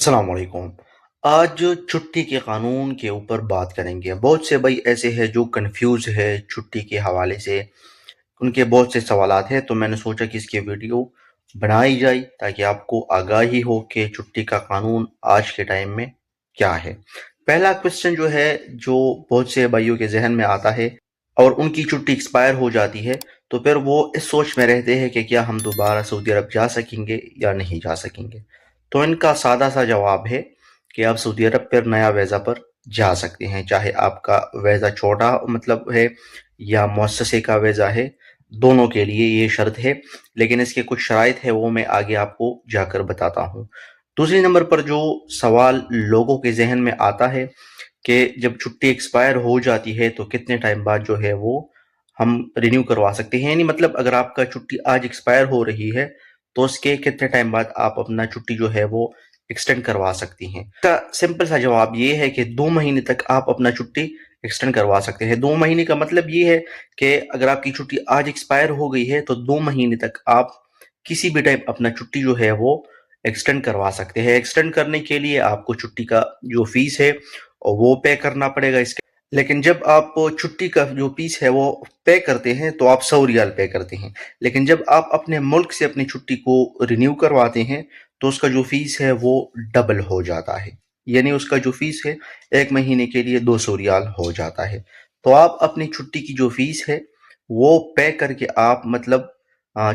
السلام علیکم۔ آج چھٹی کے قانون کے اوپر بات کریں گے۔ بہت سے بھائی ایسے ہیں جو کنفیوز ہے چھٹی کے حوالے سے، ان کے بہت سے سوالات ہیں، تو میں نے سوچا کہ اس کی ویڈیو بنائی جائے تاکہ آپ کو آگاہی ہو کہ چھٹی کا قانون آج کے ٹائم میں کیا ہے۔ پہلا کوسچن جو ہے، جو بہت سے بھائیوں کے ذہن میں آتا ہے اور ان کی چھٹی ایکسپائر ہو جاتی ہے، تو پھر وہ اس سوچ میں رہتے ہیں کہ کیا ہم دوبارہ سعودی عرب جا سکیں گے یا نہیں جا سکیں گے۔ تو ان کا سادہ سا جواب ہے کہ آپ سعودی عرب پر نیا ویزا پر جا سکتے ہیں، چاہے آپ کا ویزا چھوٹا مطلب ہے یا مؤسسے کا ویزا ہے، دونوں کے لیے یہ شرط ہے، لیکن اس کے کچھ شرائط ہے، وہ میں آگے آپ کو جا کر بتاتا ہوں۔ دوسری نمبر پر جو سوال لوگوں کے ذہن میں آتا ہے کہ جب چھٹی ایکسپائر ہو جاتی ہے تو کتنے ٹائم بعد جو ہے وہ ہم رینیو کروا سکتے ہیں، یعنی مطلب اگر آپ کا چھٹی آج ایکسپائر ہو رہی ہے تو اس کے کتنے ٹائم بعد آپ اپنا چھٹی جو ہے وہ ایکسٹینڈ کروا سکتی ہیں۔ اس کا سمپل سا جواب یہ ہے کہ 2 مہینے تک آپ اپنا چھٹی ایکسٹینڈ کروا سکتے ہیں۔ 2 مہینے کا مطلب یہ ہے کہ اگر آپ کی چھٹی آج ایکسپائر ہو گئی ہے تو 2 مہینے تک آپ کسی بھی ٹائم اپنا چھٹی جو ہے وہ ایکسٹینڈ کروا سکتے ہیں۔ ایکسٹینڈ کرنے کے لیے آپ کو چھٹی کا جو فیس ہے وہ پے کرنا پڑے گا اس کے، لیکن جب آپ چھٹی کا جو فیس ہے وہ پے کرتے ہیں تو آپ 100 ریال پے کرتے ہیں، لیکن جب آپ اپنے ملک سے اپنی چھٹی کو رینیو کرواتے ہیں تو اس کا جو فیس ہے وہ ڈبل ہو جاتا ہے، یعنی اس کا جو فیس ہے 1 مہینے کے لیے 200 ریال ہو جاتا ہے۔ تو آپ اپنی چھٹی کی جو فیس ہے وہ پے کر کے آپ مطلب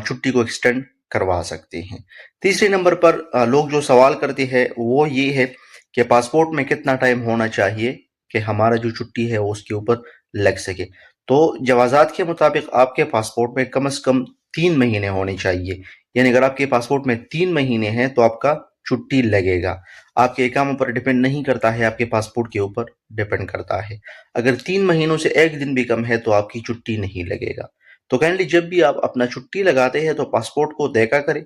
چھٹی کو ایکسٹینڈ کروا سکتے ہیں۔ تیسرے نمبر پر لوگ جو سوال کرتے ہیں وہ یہ ہے کہ پاسپورٹ میں کتنا ٹائم ہونا چاہیے کہ ہمارا جو چھٹی ہے وہ اس کے اوپر لگ سکے۔ تو جوازات کے مطابق آپ کے پاسپورٹ میں کم از کم 3 مہینے ہونے چاہیے، یعنی اگر آپ کے پاسپورٹ میں 3 مہینے ہیں تو آپ کا چھٹی لگے گا۔ آپ کے اقامہ پر ڈیپینڈ نہیں کرتا ہے، آپ کے پاسپورٹ کے اوپر ڈیپینڈ کرتا ہے۔ اگر 3 مہینوں سے 1 دن بھی کم ہے تو آپ کی چھٹی نہیں لگے گا۔ تو کائنڈلی جب بھی آپ اپنا چھٹی لگاتے ہیں تو پاسپورٹ کو دیکھا کریں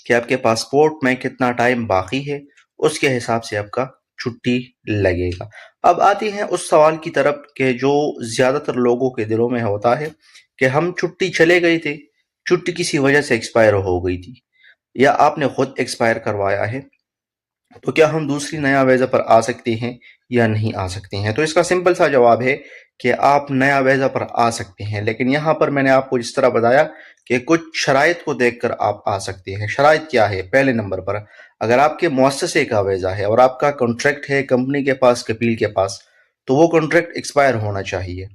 کہ آپ کے پاسپورٹ میں کتنا ٹائم باقی ہے، اس کے حساب سے آپ کا چھٹی لگے گا۔ اب آتے ہیں اس سوال کی طرف کہ جو زیادہ تر لوگوں کے دلوں میں ہوتا ہے کہ ہم چھٹی چلے گئے تھے، چھٹی کسی وجہ سے ایکسپائر ہو گئی تھی یا آپ نے خود ایکسپائر کروایا ہے، تو کیا ہم دوسری نیا ویزا پر آ سکتے ہیں یا نہیں آ سکتے ہیں؟ تو اس کا سمپل سا جواب ہے کہ آپ نیا ویزا پر آ سکتے ہیں، لیکن یہاں پر میں نے آپ کو جس طرح بتایا کہ کچھ شرائط کو دیکھ کر آپ آ سکتے ہیں۔ شرائط کیا ہے؟ پہلے نمبر پر اگر آپ کے مؤسسے کا ویزا ہے اور آپ کا کانٹریکٹ ہے کمپنی کے پاس، کفیل کے پاس، تو وہ کانٹریکٹ ایکسپائر ہونا چاہیے،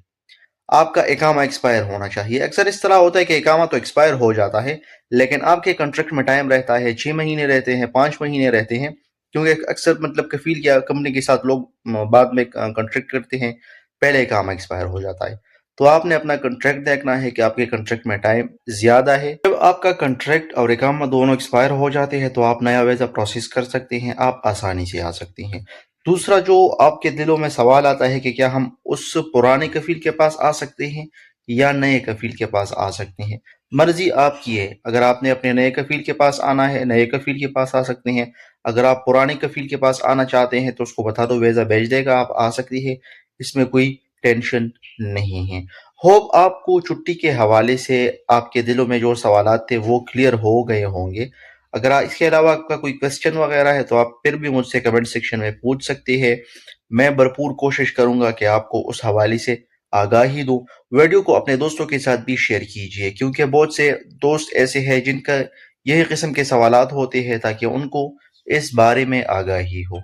آپ کا اقامہ ایکسپائر ہونا چاہیے۔ اکثر اس طرح ہوتا ہے کہ اقامہ تو ایکسپائر ہو جاتا ہے لیکن آپ کے کنٹریکٹ میں ٹائم رہتا ہے، 6 مہینے رہتے ہیں، 5 مہینے رہتے ہیں، کیونکہ اکثر مطلب کفیل یا کمپنی کے ساتھ لوگ بعد میں کنٹریکٹ کرتے ہیں، پہلے اقامہ ایکسپائر ہو جاتا ہے۔ تو آپ نے اپنا کنٹریکٹ دیکھنا ہے کہ آپ کے کنٹریکٹ میں ٹائم زیادہ ہے۔ جب آپ کا کنٹریکٹ اور اقامہ دونوں ایکسپائر ہو جاتے ہیں تو آپ نیا ویزا پروسیس کر سکتے ہیں، آپ آسانی سے آ سکتے ہیں۔ دوسرا جو آپ کے دلوں میں سوال آتا ہے کہ کیا ہم اس پرانے کفیل کے پاس آ سکتے ہیں یا نئے کفیل کے پاس آ سکتے ہیں؟ مرضی آپ کی ہے، اگر آپ نے اپنے نئے کفیل کے پاس آنا ہے نئے کفیل کے پاس آ سکتے ہیں، اگر آپ پرانے کفیل کے پاس آنا چاہتے ہیں تو اس کو بتا دو، ویزا بھیج دے گا، آپ آ سکتی ہے، اس میں کوئی ٹینشن نہیں ہے۔ ہوپ آپ کو چھٹی کے حوالے سے آپ کے دلوں میں جو سوالات تھے وہ کلیئر ہو گئے ہوں گے۔ اگر اس کے علاوہ آپ کا کوئی کوسچن وغیرہ ہے تو آپ پھر بھی مجھ سے کمنٹ سیکشن میں پوچھ سکتے ہیں، میں بھرپور کوشش کروں گا کہ آپ کو اس حوالے سے آگاہی دوں۔ ویڈیو کو اپنے دوستوں کے ساتھ بھی شیئر کیجئے، کیونکہ بہت سے دوست ایسے ہیں جن کا یہی قسم کے سوالات ہوتے ہیں، تاکہ ان کو اس بارے میں آگاہی ہو۔